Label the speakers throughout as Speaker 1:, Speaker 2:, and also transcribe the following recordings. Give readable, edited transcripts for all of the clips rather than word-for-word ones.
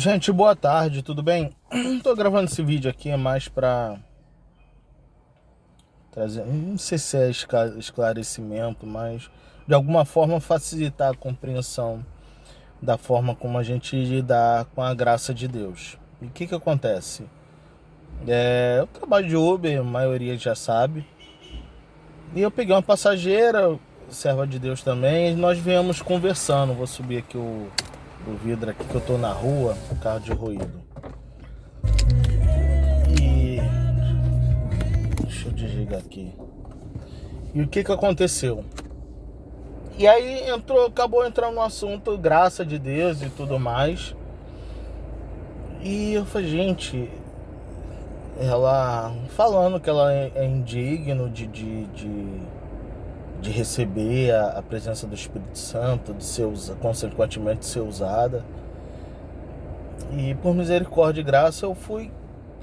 Speaker 1: Gente, boa tarde, tudo bem? Tô gravando esse vídeo aqui é mais pra trazer, não sei se é esclarecimento, mas de alguma forma facilitar a compreensão da forma como a gente lidar com a graça de Deus. E o que acontece? Eu trabalho de Uber, a maioria já sabe, e eu peguei uma passageira, serva de Deus também, e nós viemos conversando. Vou subir aqui o vidro aqui que eu tô na rua, o carro de ruído. E deixa eu desligar aqui. E o que aconteceu? E aí acabou entrando no assunto graça de Deus e tudo mais. E eu falei, gente, ela falando que ela é indigno de receber a presença do Espírito Santo, de ser consequentemente de ser usada. E por misericórdia e graça eu fui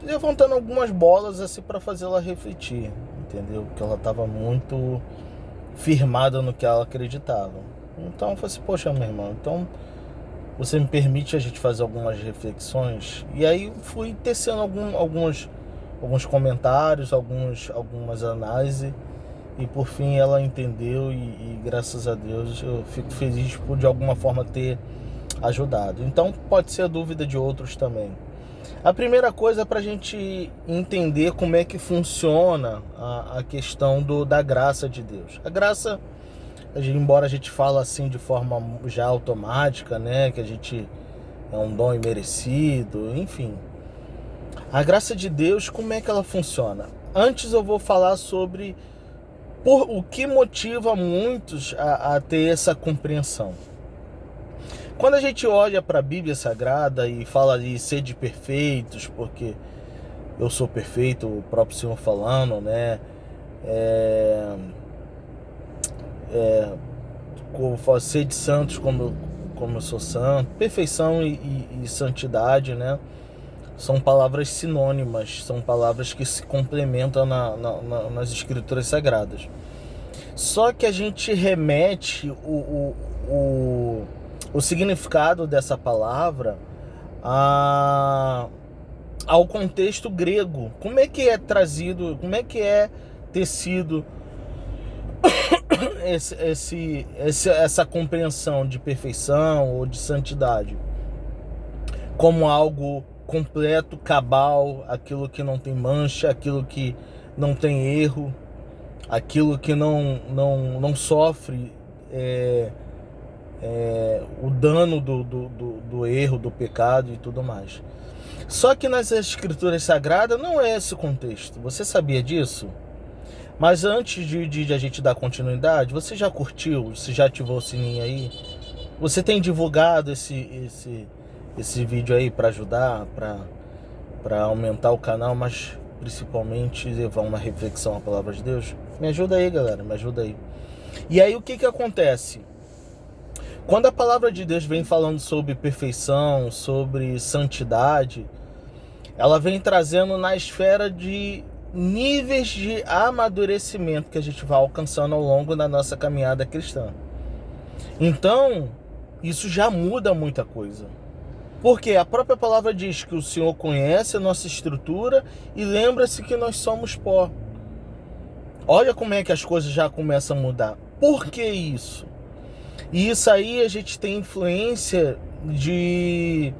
Speaker 1: levantando algumas bolas assim para fazê-la refletir, entendeu? Que ela estava muito firmada no que ela acreditava. Então eu falei assim, poxa, meu irmão, então você me permite a gente fazer algumas reflexões? E aí fui tecendo alguns comentários, algumas análises, e por fim ela entendeu e graças a Deus eu fico feliz por de alguma forma ter ajudado. Então pode ser a dúvida de outros também. A primeira coisa é para a gente entender como é que funciona a questão da graça de Deus. A graça, embora a gente fale assim de forma já automática, né, que a gente é um dom imerecido, enfim. A graça de Deus, como é que ela funciona? Antes eu vou falar sobre o que motiva muitos a ter essa compreensão. Quando a gente olha para a Bíblia Sagrada e fala de sede perfeitos, porque eu sou perfeito, o próprio Senhor falando, né? Sede santos como eu sou santo. Perfeição e santidade, né? São palavras sinônimas, são palavras que se complementam nas escrituras sagradas. Só que a gente remete o significado dessa palavra ao contexto grego. Como é que é trazido, como é que é tecido essa compreensão de perfeição ou de santidade como algo completo, cabal, aquilo que não tem mancha, aquilo que não tem erro, aquilo que não sofre o dano do erro, do pecado e tudo mais. Só que nas escrituras sagradas não é esse o contexto. Você sabia disso? Mas antes de a gente dar continuidade, você já curtiu? Você já ativou o sininho aí? Você tem divulgado esse vídeo aí para ajudar, para aumentar o canal, mas principalmente levar uma reflexão à palavra de Deus? Me ajuda aí, galera, me ajuda aí. E aí o que acontece? Quando a palavra de Deus vem falando sobre perfeição, sobre santidade, ela vem trazendo na esfera de níveis de amadurecimento que a gente vai alcançando ao longo da nossa caminhada cristã. Então, isso já muda muita coisa. Porque a própria palavra diz que o Senhor conhece a nossa estrutura e lembra-se que nós somos pó. Olha como é que as coisas já começam a mudar. Por que isso? E isso aí a gente tem influência de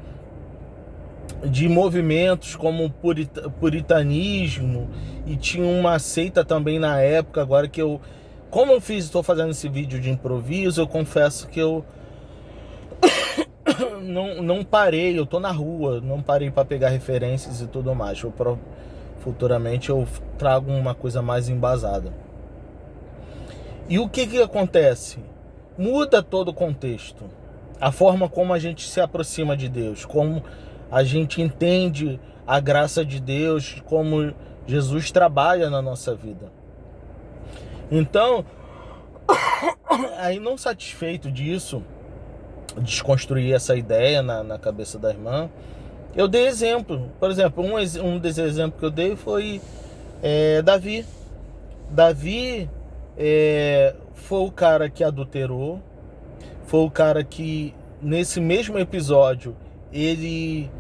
Speaker 1: movimentos como o puritanismo, e tinha uma seita também na época. Agora que como eu estou fazendo esse vídeo de improviso, eu confesso que eu não parei, eu tô na rua, não parei para pegar referências e tudo mais. Futuramente eu trago uma coisa mais embasada. E o que acontece? Muda todo o contexto. A forma como a gente se aproxima de Deus, como a gente entende a graça de Deus, como Jesus trabalha na nossa vida. Então, aí não satisfeito disso, desconstruir essa ideia na cabeça da irmã, eu dei exemplo. Por exemplo, um dos exemplos que eu dei foi Davi. Davi foi o cara que adulterou, foi o cara que, nesse mesmo episódio, ele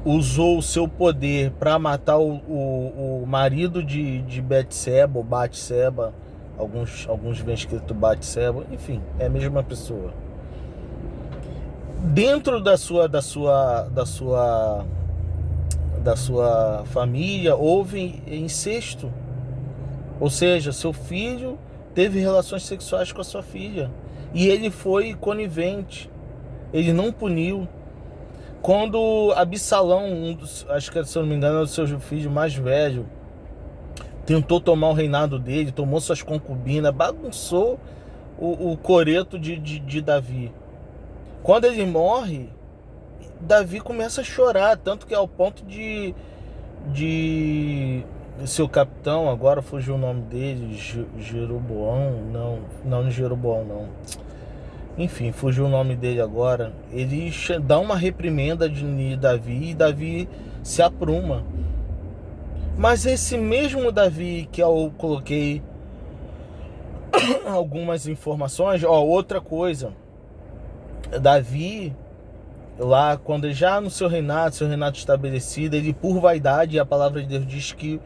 Speaker 1: usou o seu poder para matar o marido de Betseba, ou Batseba, alguns vêm escrito Batseba, enfim, é a mesma pessoa. Dentro da sua família houve incesto, ou seja, seu filho teve relações sexuais com a sua filha e ele foi conivente, ele não puniu. Quando Absalão, acho que se eu não me engano, é o seu filho mais velho, tentou tomar o reinado dele, tomou suas concubinas, bagunçou o coreto de Davi. Quando ele morre, Davi começa a chorar, tanto que ao ponto de seu capitão, agora fugiu o nome dele, Jeroboão, não Jeroboão, não. Enfim, fugiu o nome dele agora. Ele dá uma reprimenda de Davi e Davi se apruma. Mas esse mesmo Davi que eu coloquei algumas informações, outra coisa. Davi, lá quando ele já no seu reinado estabelecido, ele por vaidade, a palavra de Deus diz que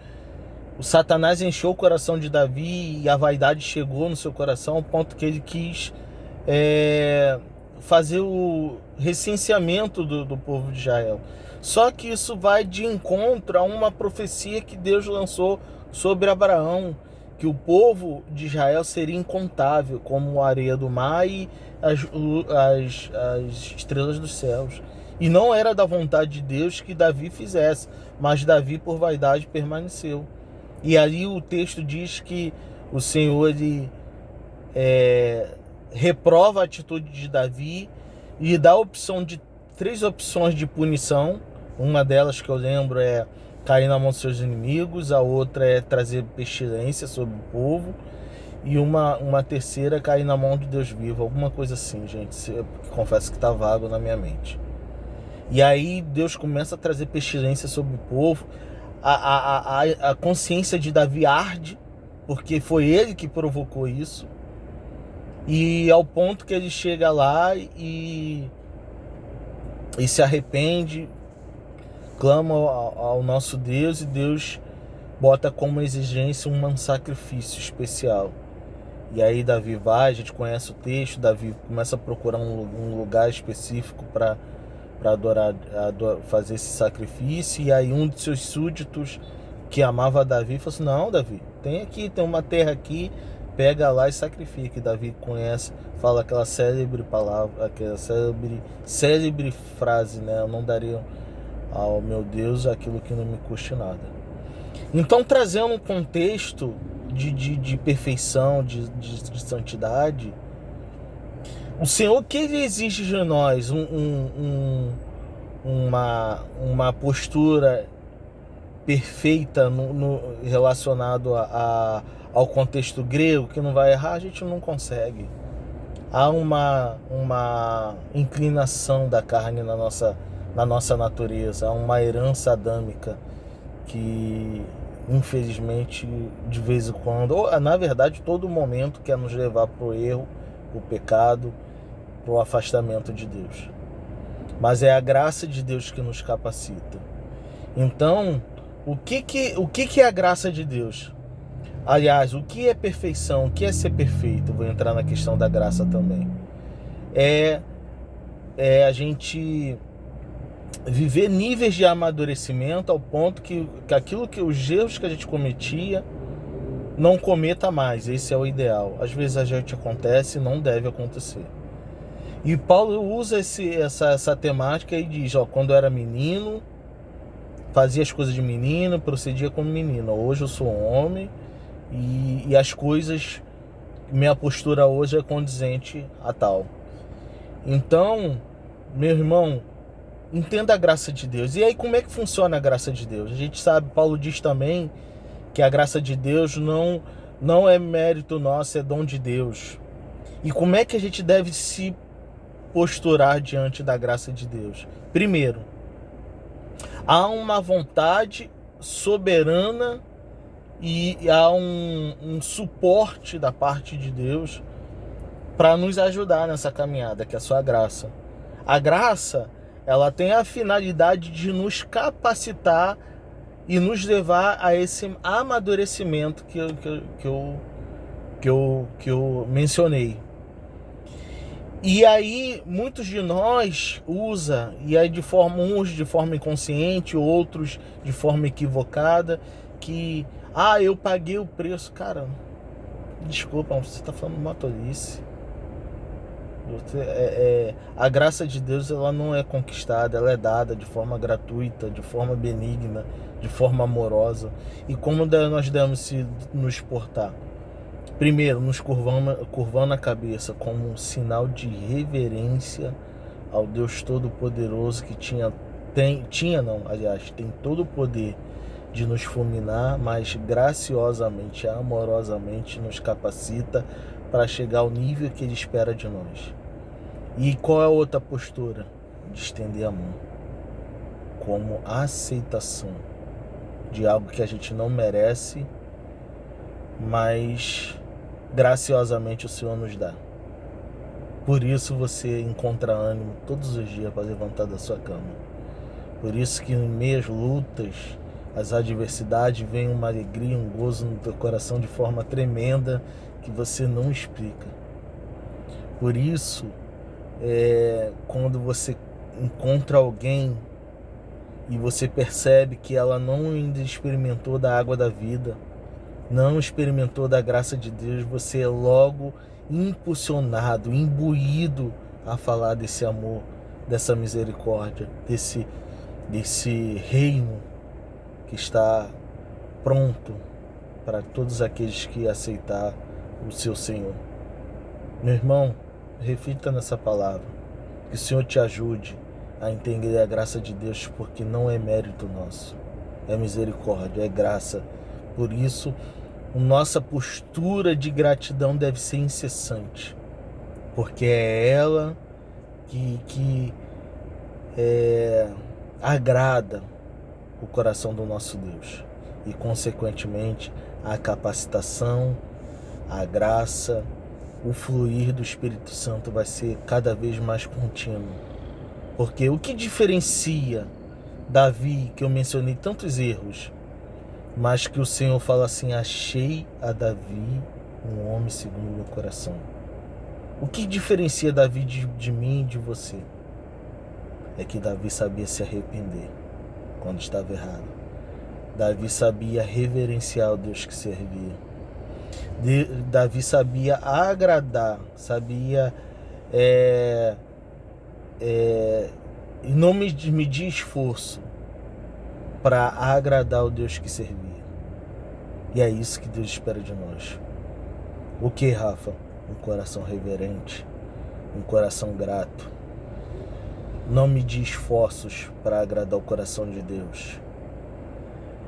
Speaker 1: o Satanás encheu o coração de Davi e a vaidade chegou no seu coração ao ponto que ele quis fazer o recenseamento do povo de Israel. Só que isso vai de encontro a uma profecia que Deus lançou sobre Abraão, que o povo de Israel seria incontável, como a areia do mar e as estrelas dos céus. E não era da vontade de Deus que Davi fizesse, mas Davi por vaidade permaneceu. E ali o texto diz que o Senhor reprova a atitude de Davi e dá três opções de punição. Uma delas que eu lembro é cair na mão dos seus inimigos, a outra é trazer pestilência sobre o povo, e uma terceira é cair na mão de Deus vivo, alguma coisa assim, gente. Eu confesso que está vago na minha mente. E aí Deus começa a trazer pestilência sobre o povo, a consciência de Davi arde, porque foi ele que provocou isso, e ao ponto que ele chega lá e se arrepende, clama ao nosso Deus, e Deus bota como exigência um sacrifício especial. E aí Davi vai, a gente conhece o texto, Davi começa a procurar um lugar específico para fazer esse sacrifício. E aí um dos seus súditos que amava Davi falou assim: não, Davi, tem uma terra aqui, pega lá e sacrifica. E Davi fala aquela célebre palavra, aquela célebre frase, né? Eu não daria ao meu Deus aquilo que não me custe nada. Então, trazendo um contexto de perfeição, de santidade, o Senhor, que Ele exige de nós uma postura perfeita relacionado ao contexto grego, que não vai errar, a gente não consegue. Há uma inclinação da carne na nossa natureza, há uma herança adâmica que, infelizmente, de vez em quando, ou na verdade todo momento, quer nos levar para o erro, para o pecado, para o afastamento de Deus. Mas é a graça de Deus que nos capacita. Então, o que é a graça de Deus? Aliás, o que é perfeição? O que é ser perfeito? Vou entrar na questão da graça também. É a gente viver níveis de amadurecimento ao ponto que os erros que a gente cometia não cometa mais. Esse é o ideal. Às vezes a gente acontece e não deve acontecer. E Paulo usa essa temática e diz: quando eu era menino, fazia as coisas de menino, procedia como menino. Hoje eu sou homem e as coisas, minha postura hoje é condizente a tal. Então, meu irmão, entenda a graça de Deus. E aí, como é que funciona a graça de Deus? A gente sabe, Paulo diz também que a graça de Deus não é mérito nosso, é dom de Deus. E como é que a gente deve se posturar diante da graça de Deus? Primeiro, há uma vontade soberana e há um suporte da parte de Deus para nos ajudar nessa caminhada, que é a sua graça. A graça ela tem a finalidade de nos capacitar e nos levar a esse amadurecimento que eu mencionei. E aí muitos de nós usa, e aí uns de forma inconsciente, outros de forma equivocada, que eu paguei o preço. Cara, desculpa, você está falando uma tolice. A graça de Deus, ela não é conquistada, ela é dada de forma gratuita, de forma benigna, de forma amorosa. E como nós devemos nos portar? Primeiro, nos curvando a cabeça como um sinal de reverência ao Deus Todo-Poderoso que tem todo o poder de nos fulminar, mas graciosamente, amorosamente nos capacita para chegar ao nível que Ele espera de nós. E qual é a outra postura? De estender a mão, como aceitação de algo que a gente não merece, mas graciosamente o Senhor nos dá. Por isso você encontra ânimo todos os dias para levantar da sua cama. Por isso que em meio às lutas, as adversidades, vem uma alegria, um gozo no teu coração de forma tremenda que você não explica. Por isso, quando você encontra alguém e você percebe que ela não ainda experimentou da água da vida, não experimentou da graça de Deus, você é logo impulsionado, imbuído a falar desse amor, dessa misericórdia, desse reino que está pronto para todos aqueles que aceitar o seu Senhor. Meu irmão, reflita nessa palavra, que o Senhor te ajude a entender a graça de Deus, porque não é mérito nosso, é misericórdia, é graça. Por isso, nossa postura de gratidão deve ser incessante, porque é ela que agrada o coração do nosso Deus. E, consequentemente, a capacitação, a graça, o fluir do Espírito Santo vai ser cada vez mais contínuo. Porque o que diferencia Davi, que eu mencionei tantos erros, mas que o Senhor fala assim: achei a Davi um homem segundo o meu coração. O que diferencia Davi de mim e de você? É que Davi sabia se arrepender quando estava errado. Davi sabia reverenciar o Deus que servia. Davi sabia agradar, sabia e não medir esforço para agradar o Deus que servia. E é isso que Deus espera de nós. O que, Rafa? Um coração reverente, um coração grato. Não medir esforços para agradar o coração de Deus.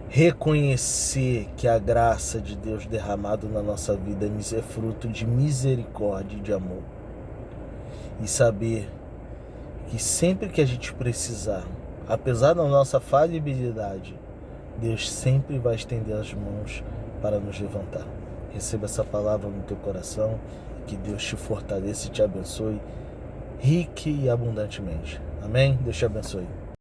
Speaker 1: Reconhecer que a graça de Deus derramada na nossa vida é fruto de misericórdia e de amor. E saber que sempre que a gente precisar, apesar da nossa falibilidade, Deus sempre vai estender as mãos para nos levantar. Receba essa palavra no teu coração, que Deus te fortaleça e te abençoe rique e abundantemente. Amém? Deus te abençoe.